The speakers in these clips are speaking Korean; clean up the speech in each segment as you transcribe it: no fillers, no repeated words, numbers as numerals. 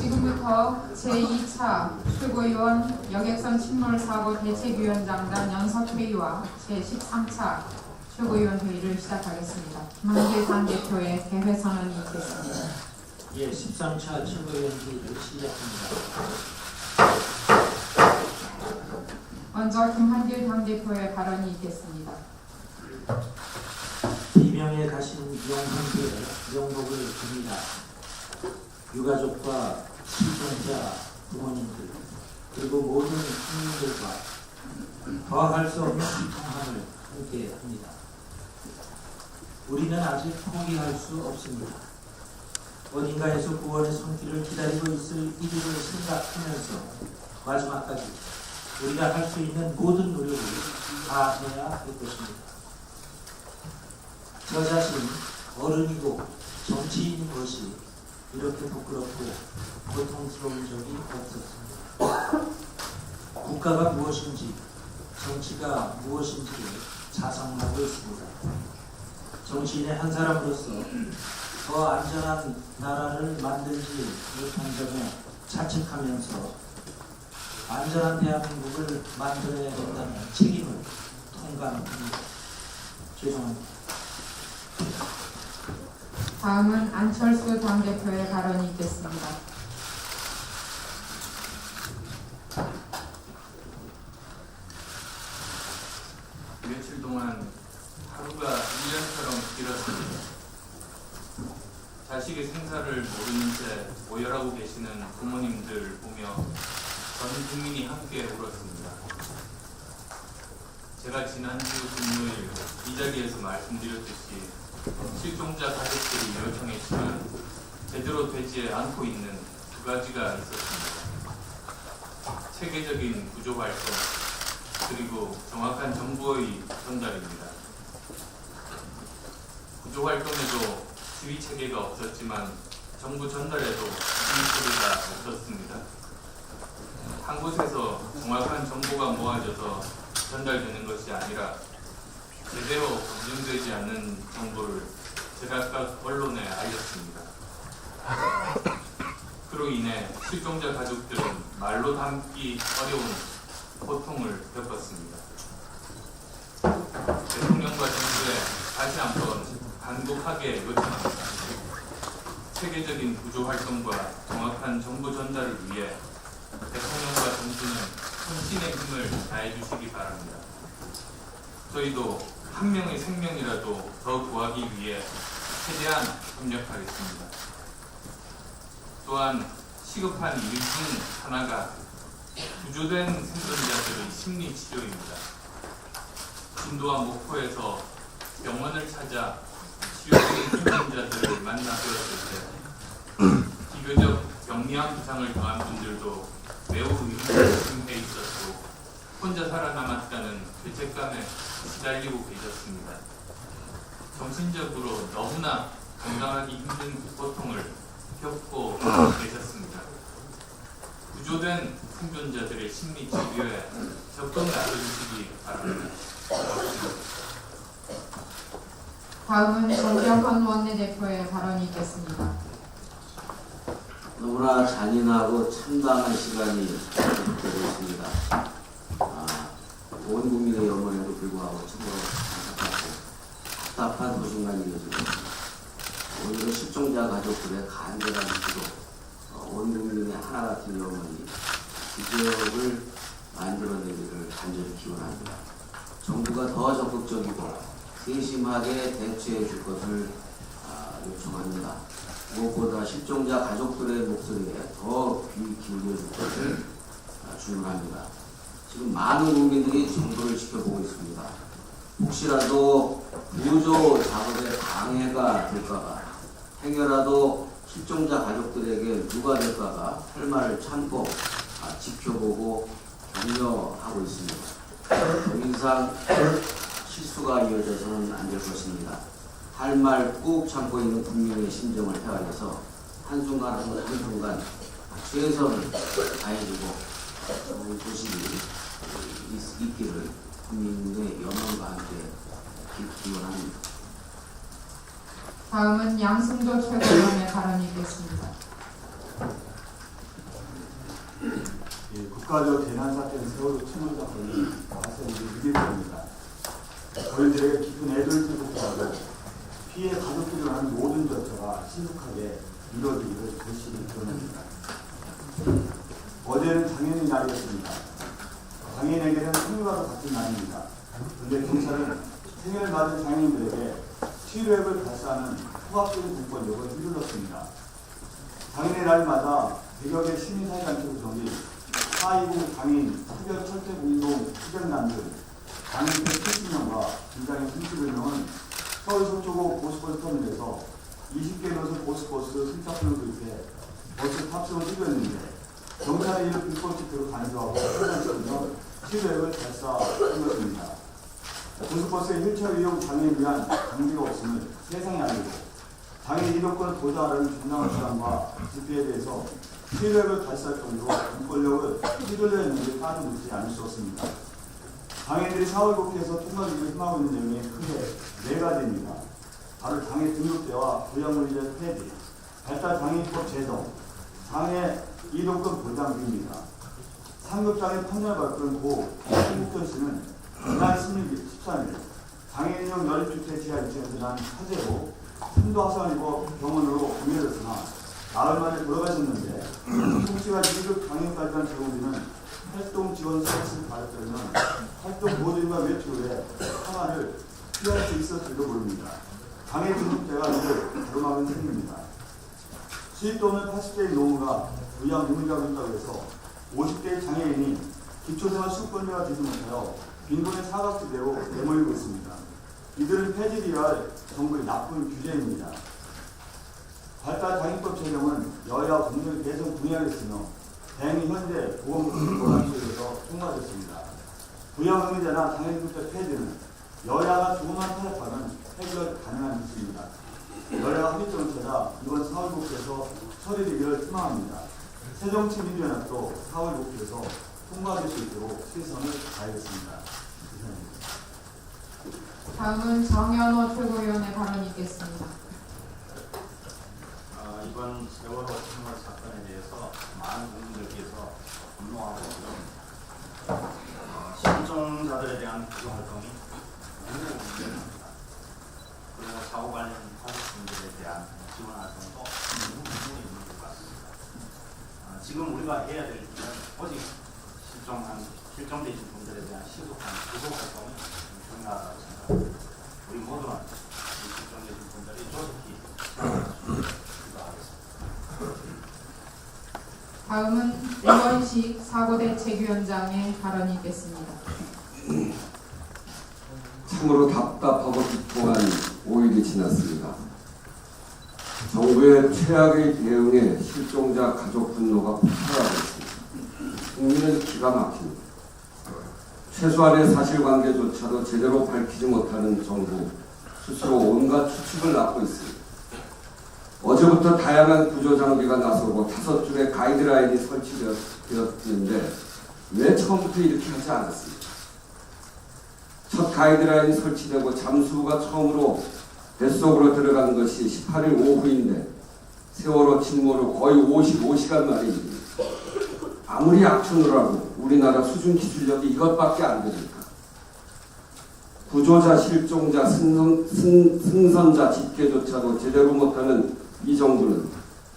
지금부터 제2차 최고위원 여객선 침몰 사고 대책위원장단 연석회의와 제13차 최고위원 회의를 시작하겠습니다. 김한길 당대표의 개회선언이 있겠습니다. 예, 13차 최고위원 회의를 시작합니다. 먼저 김한길 당대표의 발언이 있겠습니다. 비명에 가신 영혼들의 명복을 빕니다. 유가족과 실종자 부모님들 그리고 모든 국민들과 더할 수 없는 통함을 함께합니다. 우리는 아직 포기할 수 없습니다. 어딘가에서 구원의 손길을 기다리고 있을 이들을 생각하면서 마지막까지 우리가 할 수 있는 모든 노력을 다해야 할 것입니다. 저 자신 어른이고 정치인인 것이 이렇게 부끄럽고 고통스러운 적이 없었습니다. 국가가 무엇인지 정치가 무엇인지를 자성하고 있습니다. 정치인의 한 사람으로서 더 안전한 나라를 만들지 못한 점에 자책하면서 안전한 대한민국을 만들어야 된다는 책임을 통감합니다. 죄송합니다. 다음은 안철수 당대표의 발언이 있겠습니다. 며칠 동안 하루가 1년처럼 길었습니다. 자식의 생사를 모르는 채 오열하고 계시는 부모님들 보며 전 국민이 함께 울었습니다. 제가 지난주 금요일 이 자리에서 말씀드렸듯이 실종자 가족들이 요청했지만 제대로 되지 않고 있는 두 가지가 있었습니다. 체계적인 구조활동 그리고 정확한 정보의 전달입니다. 구조활동에도 지휘체계가 없었지만 정부 전달에도 지휘체계가 없었습니다. 한 곳에서 정확한 정보가 모아져서 전달되는 것이 아니라 제대로 검증되지 않는 정보를 제각각 언론에 알렸습니다. 그로 인해 실종자 가족들은 말로 담기 어려운 고통을 겪었습니다. 대통령과 정부에 다시 한번 간곡하게 요청합니다. 체계적인 구조활동과 정확한 정보 전달을 위해 대통령과 정부는 혼신의 힘을 다해 주시기 바랍니다. 저희도 한 명의 생명이라도 더 구하기 위해 최대한 협력하겠습니다. 또한 시급한 일 중 하나가 구조된 생존자들의 심리 치료입니다. 진도와 목포에서 병원을 찾아 치료 중인 생존자들을 만나 뵈었을 때 비교적 영리한 부상을 당한 분들도 매우 의심해 있었고 혼자 살아남았다는 죄책감에 시달리고 계셨습니다. 정신적으로 너무나 감당하기 힘든 고통을 겪고 계셨습니다. 구조된 생존자들의 심리 치료에 적극 나서주시기 바랍니다. 다음은 정병헌 원내대표의 발언이 있겠습니다. 너무나 잔인하고 참담한 시간이 계속되고 있습니다. 온 국민의 염원에도 불구하고 참으로 안타깝고 답답한 도중간이 이어지고 오늘은 실종자 가족들의 간절한 기도, 온 국민의 하나 같은 염원이 기적을 만들어내기를 간절히 기원합니다. 정부가 더 적극적이고 세심하게 대처해 줄 것을 요청합니다. 무엇보다 실종자 가족들의 목소리에 더 귀 기울여 줄 것을 주문합니다. 지금 많은 국민들이 정부를 지켜보고 있습니다. 혹시라도 구조 작업에 방해가 될까봐 행여라도 실종자 가족들에게 누가 될까봐 할 말을 참고 지켜보고 격려하고 있습니다. 더 이상 실수가 이어져서는 안 될 것입니다. 할 말 꾹 참고 있는 국민의 심정을 헤아려서 한순간 한순간 최선을 다해주고 좋은 소식이 있기를 국민의 염원과 함께 기원합니다. 다음은 양승조 최고위원의 발언이 있겠습니다. 국가적 재난사태는 세월호 침몰 사건이 발생이 일일입니다. 저희들에게 깊은 애도를 표하고 피해 가족들을 하는 모든 절차가 신속하게 이루어지기를 절실히 기원합니다. 어제는 장애인의 날이었습니다. 장애인에게는 생일과도 같은 날입니다. 그런데 경찰은 생일을 맞은 장애인들에게 치료앱을 발사하는 후압적인 공권력을 휘둘렀습니다. 장애인의 날마다 100여 개 시민사회단체 구성이 4.20 장애인 차별 철책 운동 수련단들 장애인 70명과 김장인 31명은 서울 서초구 고속버스 터미널에서 20개 노선 고속버스 승차권을 구입해 버스 탑승을 시도했는데 경찰이 이를 불법 집회로 간주하고 판단시키며 치료액을 발사한 것입니다. 고속버스의 휠체어 이용 장애인을 위한 장비가 없음을 세상에 알리고 장애인 이동권을 보장하라는 정당한 주장과 집회에 대해서 치료액을 발사할 정도로 공권력을 휘둘려 했는지 따져 묻지 않을 수 없습니다. 장애인들이 4월 국회에서 통과되기를 희망하고 있는 내용이 크게 4가지입니다. 바로 장애 등록제와 부양물리제 폐지, 발달장애인법 제정, 장애 이동권 보장 등입니다. 상급장애 판결을 받은 고 김국현 씨는 지난 13일 장애인용 연립주택 지하 2층에서 난 화재로 심도 화상을 입어 병원으로 옮겨졌으나 나흘 만에 돌아가셨는데 혹시가 2급 장애인까지만 제공되는 활동 지원 서비스를 받았다면 활동 모델과 외출 후에 하나를 피할 수 있었을지도 모릅니다. 장애 등록제가 이를 가로막은 셈입니다. 수입도 없는 80대의 노무가 부양 의무자가 있다고 해서 50대의 장애인이 기초생활 수급권자가 되지 못하여 빈곤의 사각지대로 내몰리고 있습니다. 이들은 폐지해야 할 정부의 나쁜 규제입니다. 발달장애인법 제정은 여야 공정 개선 분야였으며 다행히 현재 보건복지법안처에서 통과됐습니다. 부양의무제나 장애인급제 폐지는 여야가 조금만 타협하면 해결 가능한 일입니다. 여야 합의점을 찾아 이번 4월 국회에서 처리되기를 희망합니다. 새정치민주연합도 4월 국회에서 통과될 수 있도록 최선을 다하겠습니다. 다음은 정연호 최고위원의 발언이 있겠습니다. 이번 세월호 침몰 사건에 대해서 많은 국민들께서 분노하고 실종자들에 대한 구조 활동이 너무 문제입니다. 그리고 사고 관련 가족분들에 대한 지원 활동도 너무 부분이 있는 것 같습니다. 지금 우리가 해야 될 일은 오직 실종되신 분들에 대한 신속한 구조 활동이 중요하다고 생각합니다. 우리 모두는 이 실종되신 분들이 조속히 다음은 이원식 사고대책위원장의 발언이 있겠습니다. 참으로 답답하고 비통한 5일이 지났습니다. 정부의 최악의 대응에 실종자 가족 분노가 폭발하고 있습니다. 국민은 기가 막힙니다. 최소한의 사실관계조차도 제대로 밝히지 못하는 정부, 스스로 온갖 추측을 낳고 있습니다. 어제부터 다양한 구조장비가 나서고 5줄의 가이드라인이 설치되었는데 왜 처음부터 이렇게 하지 않았습니까? 첫 가이드라인이 설치되고 잠수부가 처음으로 뱃속으로 들어간 것이 18일 오후인데 세월호 침몰로 거의 55시간 만입니다. 아무리 악천후를 하고 우리나라 수준 기술력이 이것밖에 안 되니까 구조자, 실종자, 승선자 집계조차도 제대로 못하는 이 정부는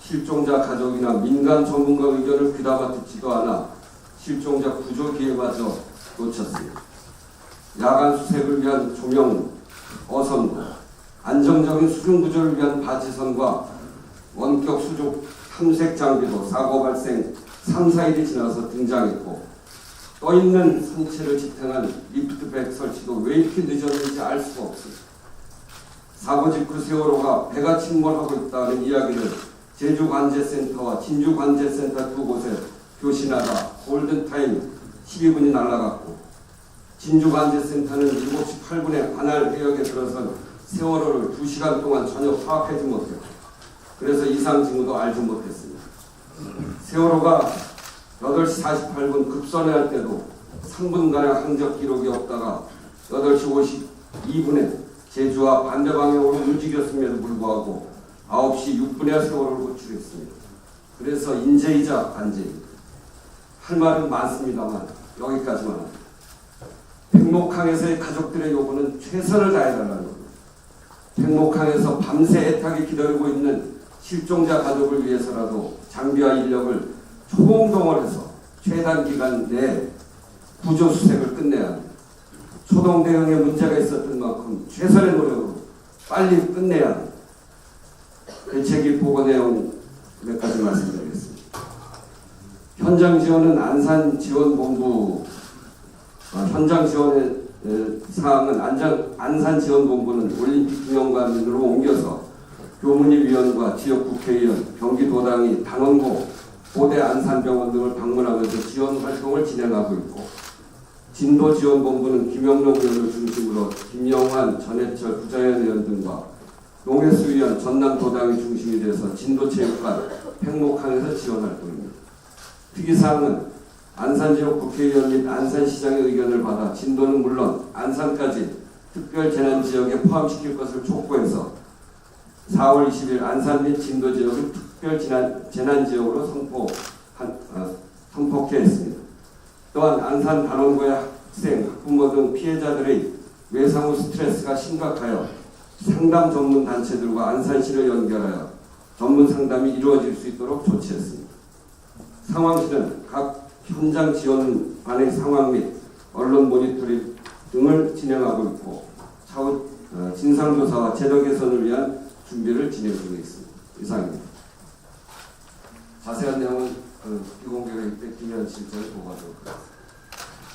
실종자 가족이나 민간 전문가 의견을 귀담아 듣지도 않아 실종자 구조 기회마저 놓쳤습니다. 야간 수색을 위한 조명, 어선도, 안정적인 수중 구조를 위한 바지선과 원격 수족 탐색 장비도 사고 발생 3, 4일이 지나서 등장했고 떠있는 선체를 지탱한 리프트백 설치도 왜 이렇게 늦었는지 알 수가 없습니다. 사고 직후 세월호가 배가 침몰하고 있다는 이야기를 제주관제센터와 진주관제센터 두 곳에 교신하다 골든타임 12분이 날아갔고 진주관제센터는 7시 8분에 관할 해역에 들어선 세월호를 2시간 동안 전혀 파악하지 못했고 그래서 이상 징후도 알지 못했습니다. 세월호가 8시 48분 급선회할 때도 3분간의 항적 기록이 없다가 8시 52분에 제주와 반대 방향으로 움직였음에도 불구하고 9시 6분에 세월호를 호출했습니다. 그래서 인재이자 관제입니다. 할 말은 많습니다만 여기까지만 합니다. 백목항에서의 가족들의 요구는 최선을 다해달라는 겁니다. 백목항에서 밤새 애타게 기다리고 있는 실종자 가족을 위해서라도 장비와 인력을 총동원해서 최단 기간 내에 구조 수색을 끝내야 합니다. 초동 대응에 문제가 있었던 만큼 최선의 노력으로 빨리 끝내야 합니다. 대책위 보고 내용 몇 가지 말씀드리겠습니다. 현장 지원은 안산지원본부 현장 지원의 사항은 안산지원본부는 올림픽 기념관으로 옮겨서 교문위위원과 지역 국회의원, 경기도당이 단원고, 고대 안산병원 등을 방문하면서 지원 활동을 진행하고 있고, 진도지원본부는 김영록 의원을 중심으로 김영환, 전해철, 부자연 의원 등과 농해수 의원, 전남도당이 중심이 돼서 진도체육관, 팽목항에서 지원 활동입니다. 특이사항은 안산지역 국회의원 및 안산시장의 의견을 받아 진도는 물론 안산까지 특별재난지역에 포함시킬 것을 촉구해서 4월 20일 안산 및 진도 지역을 특별재난지역으로 선포케 했습니다. 또한 안산 단원고의 학생, 학부모 등 피해자들의 외상후 스트레스가 심각하여 상담 전문 단체들과 안산시를 연결하여 전문 상담이 이루어질 수 있도록 조치했습니다. 상황실은 각 현장 지원반의 상황 및 언론 모니터링 등을 진행하고 있고 차후 진상조사와 제도 개선을 위한 준비를 진행 중에 있습니다. 이상입니다. 자세한 내용은 비공개회의 때 김현 실장을 보고하도록 하겠습니다.